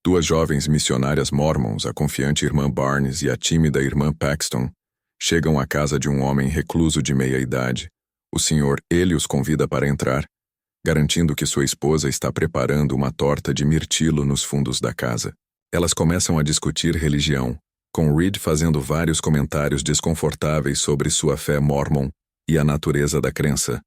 Duas jovens missionárias mormons, a confiante irmã Barnes e a tímida irmã Paxton, chegam à casa de um homem recluso de meia-idade. O Sr. Ele os convida para entrar, garantindo que sua esposa está preparando uma torta de mirtilo nos fundos da casa. Elas começam a discutir religião, com Reed fazendo vários comentários desconfortáveis sobre sua fé mormon e a natureza da crença.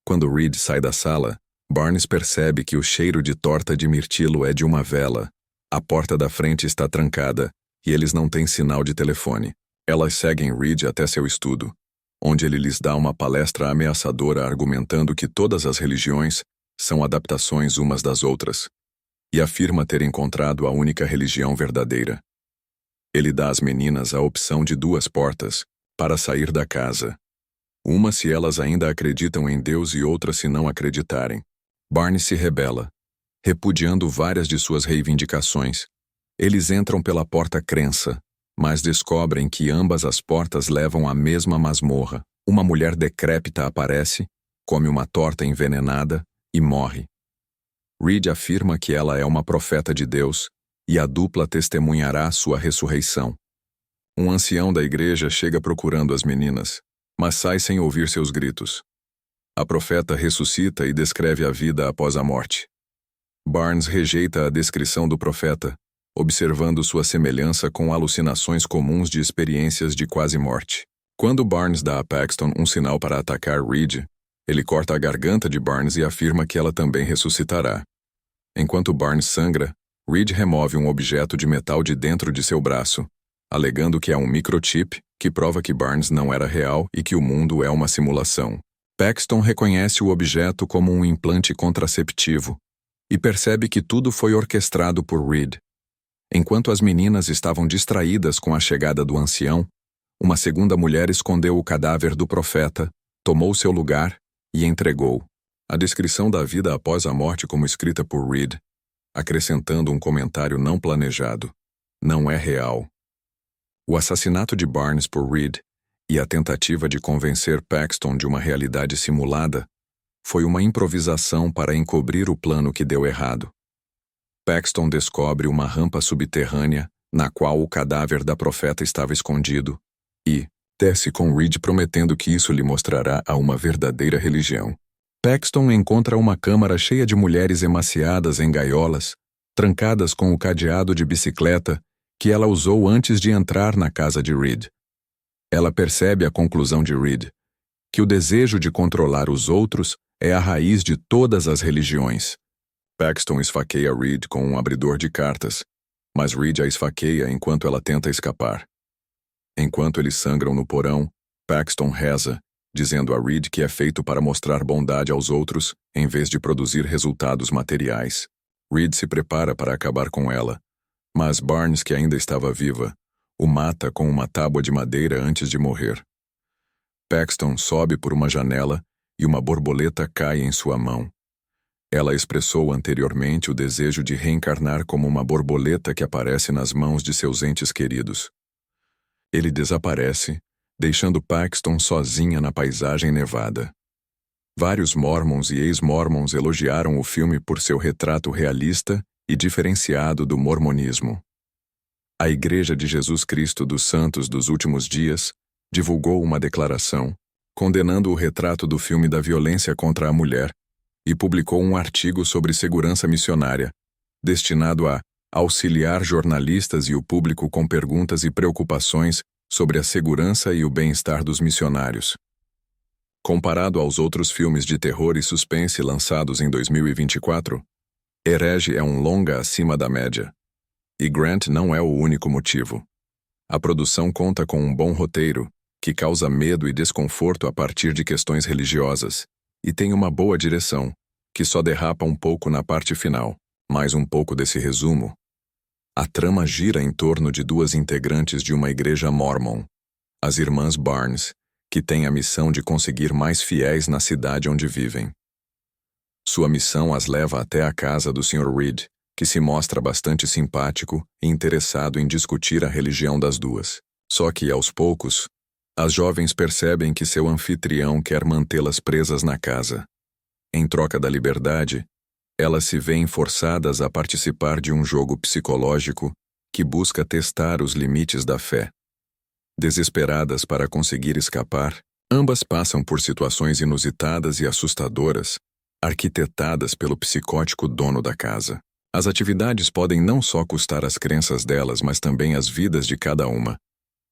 Quando Reed sai da sala, Barnes percebe que o cheiro de torta de mirtilo é de uma vela. A porta da frente está trancada e eles não têm sinal de telefone. Elas seguem Reed até seu estudo, onde ele lhes dá uma palestra ameaçadora argumentando que todas as religiões são adaptações umas das outras, e afirma ter encontrado a única religião verdadeira. Ele dá às meninas a opção de duas portas para sair da casa. Uma se elas ainda acreditam em Deus e outra se não acreditarem. Barnes se rebela, repudiando várias de suas reivindicações. Eles entram pela porta crença, mas descobrem que ambas as portas levam à mesma masmorra. Uma mulher decrépita aparece, come uma torta envenenada e morre. Reed afirma que ela é uma profeta de Deus e a dupla testemunhará sua ressurreição. Um ancião da igreja chega procurando as meninas, mas sai sem ouvir seus gritos. A profeta ressuscita e descreve a vida após a morte. Barnes rejeita a descrição do profeta, observando sua semelhança com alucinações comuns de experiências de quase morte. Quando Barnes dá a Paxton um sinal para atacar Reed, ele corta a garganta de Barnes e afirma que ela também ressuscitará. Enquanto Barnes sangra, Reed remove um objeto de metal de dentro de seu braço, alegando que é um microchip que prova que Barnes não era real e que o mundo é uma simulação. Paxton reconhece o objeto como um implante contraceptivo e percebe que tudo foi orquestrado por Reed. Enquanto as meninas estavam distraídas com a chegada do ancião, uma segunda mulher escondeu o cadáver do profeta, tomou seu lugar e entregou. A descrição da vida após a morte como escrita por Reed, acrescentando um comentário não planejado, não é real. O assassinato de Barnes por Reed e a tentativa de convencer Paxton de uma realidade simulada foi uma improvisação para encobrir o plano que deu errado. Paxton descobre uma rampa subterrânea na qual o cadáver da profeta estava escondido e desce com Reed prometendo que isso lhe mostrará a uma verdadeira religião. Paxton encontra uma câmara cheia de mulheres emaciadas em gaiolas, trancadas com o cadeado de bicicleta que ela usou antes de entrar na casa de Reed. Ela percebe a conclusão de Reed, que o desejo de controlar os outros é a raiz de todas as religiões. Paxton esfaqueia Reed com um abridor de cartas, mas Reed a esfaqueia enquanto ela tenta escapar. Enquanto eles sangram no porão, Paxton reza, dizendo a Reed que é feito para mostrar bondade aos outros em vez de produzir resultados materiais. Reed se prepara para acabar com ela, mas Barnes, que ainda estava viva, o mata com uma tábua de madeira antes de morrer. Paxton sobe por uma janela e uma borboleta cai em sua mão. Ela expressou anteriormente o desejo de reencarnar como uma borboleta que aparece nas mãos de seus entes queridos. Ele desaparece, deixando Paxton sozinha na paisagem nevada. Vários mormons e ex-mormons elogiaram o filme por seu retrato realista e diferenciado do mormonismo. A Igreja de Jesus Cristo dos Santos dos Últimos Dias divulgou uma declaração condenando o retrato do filme da violência contra a mulher e publicou um artigo sobre segurança missionária, destinado a auxiliar jornalistas e o público com perguntas e preocupações sobre a segurança e o bem-estar dos missionários. Comparado aos outros filmes de terror e suspense lançados em 2024, Herege é um longa acima da média. E Grant não é o único motivo. A produção conta com um bom roteiro, que causa medo e desconforto a partir de questões religiosas, e tem uma boa direção, que só derrapa um pouco na parte final. Mais um pouco desse resumo. A trama gira em torno de duas integrantes de uma igreja mormon, as irmãs Barnes, que têm a missão de conseguir mais fiéis na cidade onde vivem. Sua missão as leva até a casa do Sr. Reed, que se mostra bastante simpático e interessado em discutir a religião das duas. Só que, aos poucos, as jovens percebem que seu anfitrião quer mantê-las presas na casa. Em troca da liberdade, Elas se veem forçadas a participar de um jogo psicológico que busca testar os limites da fé. Desesperadas para conseguir escapar, ambas passam por situações inusitadas e assustadoras, arquitetadas pelo psicótico dono da casa. As atividades podem não só custar as crenças delas, mas também as vidas de cada uma.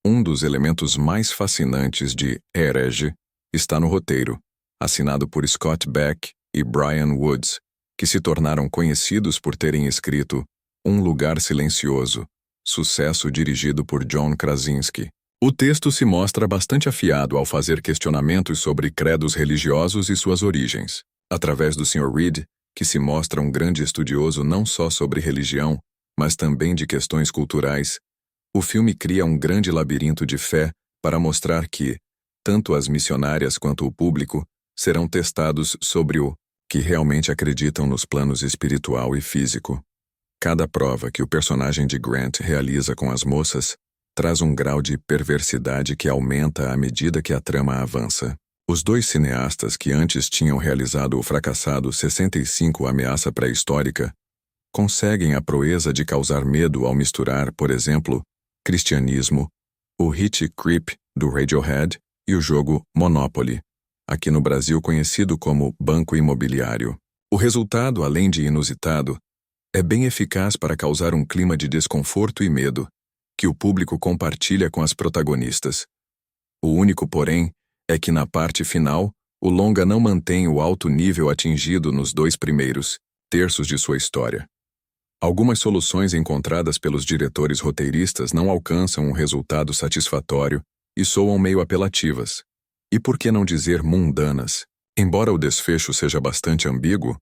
Um dos elementos mais fascinantes de Herege está no roteiro, assinado por Scott Beck e Brian Woods, que se tornaram conhecidos por terem escrito Um Lugar Silencioso, sucesso dirigido por John Krasinski. O texto se mostra bastante afiado ao fazer questionamentos sobre credos religiosos e suas origens. Através do Sr. Reed, que se mostra um grande estudioso não só sobre religião, mas também de questões culturais, o filme cria um grande labirinto de fé para mostrar que, tanto as missionárias quanto o público, serão testados sobre o que realmente acreditam nos planos espiritual e físico. Cada prova que o personagem de Grant realiza com as moças traz um grau de perversidade que aumenta à medida que a trama avança. Os dois cineastas que antes tinham realizado o fracassado 65 Ameaça Pré-Histórica conseguem a proeza de causar medo ao misturar, por exemplo, cristianismo, o hit Creep do Radiohead e o jogo Monopoly, aqui no Brasil conhecido como Banco Imobiliário. O resultado, além de inusitado, é bem eficaz para causar um clima de desconforto e medo, que o público compartilha com as protagonistas. O único, porém, é que na parte final, o longa não mantém o alto nível atingido nos 2 primeiros terços de sua história. Algumas soluções encontradas pelos diretores roteiristas não alcançam um resultado satisfatório e soam meio apelativas. E por que não dizer mundanas? Embora o desfecho seja bastante ambíguo,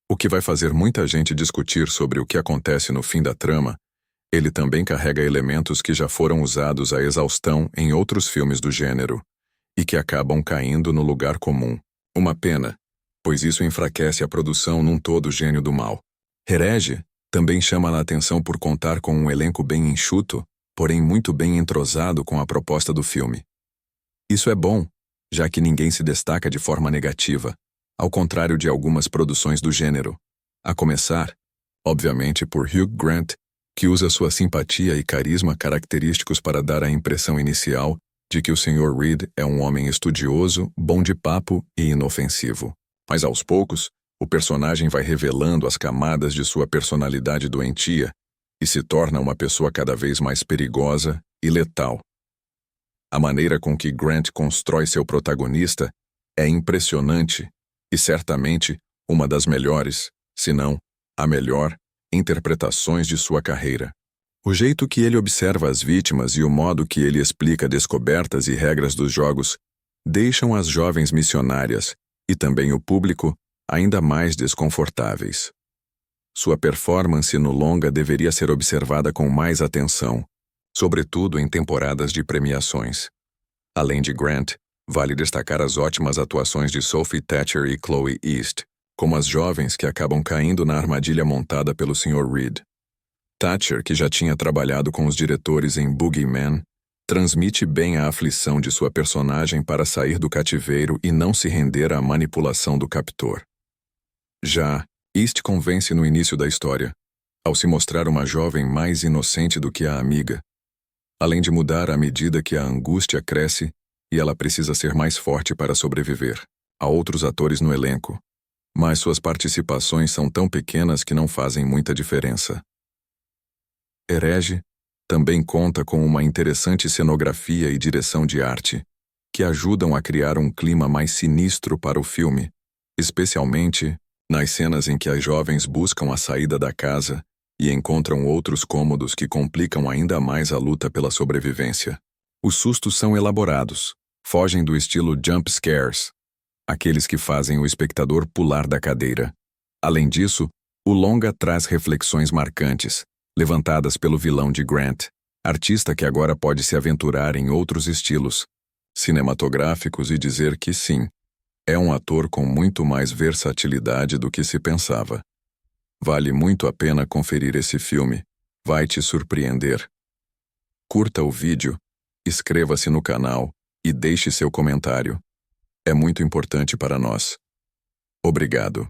o que vai fazer muita gente discutir sobre o que acontece no fim da trama, ele também carrega elementos que já foram usados à exaustão em outros filmes do gênero, e que acabam caindo no lugar comum. Uma pena, pois isso enfraquece a produção num todo gênio do mal. Herege também chama a atenção por contar com um elenco bem enxuto, porém muito bem entrosado com a proposta do filme. Isso é bom, já que ninguém se destaca de forma negativa, ao contrário de algumas produções do gênero. A começar, obviamente, por Hugh Grant, que usa sua simpatia e carisma característicos para dar a impressão inicial de que o Sr. Reed é um homem estudioso, bom de papo e inofensivo. Mas aos poucos, o personagem vai revelando as camadas de sua personalidade doentia e se torna uma pessoa cada vez mais perigosa e letal. A maneira com que Grant constrói seu protagonista é impressionante e certamente uma das melhores, se não a melhor, interpretações de sua carreira. O jeito que ele observa as vítimas e o modo que ele explica descobertas e regras dos jogos deixam as jovens missionárias e também o público ainda mais desconfortáveis. Sua performance no longa deveria ser observada com mais atenção, sobretudo em temporadas de premiações. Além de Grant, vale destacar as ótimas atuações de Sophie Thatcher e Chloe East, como as jovens que acabam caindo na armadilha montada pelo Sr. Reed. Thatcher, que já tinha trabalhado com os diretores em Boogeyman, transmite bem a aflição de sua personagem para sair do cativeiro e não se render à manipulação do captor. Já East convence no início da história, ao se mostrar uma jovem mais inocente do que a amiga, além de mudar à medida que a angústia cresce e ela precisa ser mais forte para sobreviver. Há outros atores no elenco, mas suas participações são tão pequenas que não fazem muita diferença. Herege também conta com uma interessante cenografia e direção de arte, que ajudam a criar um clima mais sinistro para o filme, especialmente nas cenas em que as jovens buscam a saída da casa e encontram outros cômodos que complicam ainda mais a luta pela sobrevivência. Os sustos são elaborados, fogem do estilo jump scares, aqueles que fazem o espectador pular da cadeira. Além disso, o longa traz reflexões marcantes, levantadas pelo vilão de Grant, artista que agora pode se aventurar em outros estilos cinematográficos e dizer que sim, é um ator com muito mais versatilidade do que se pensava. Vale muito a pena conferir esse filme, vai te surpreender. Curta o vídeo, inscreva-se no canal e deixe seu comentário. É muito importante para nós. Obrigado.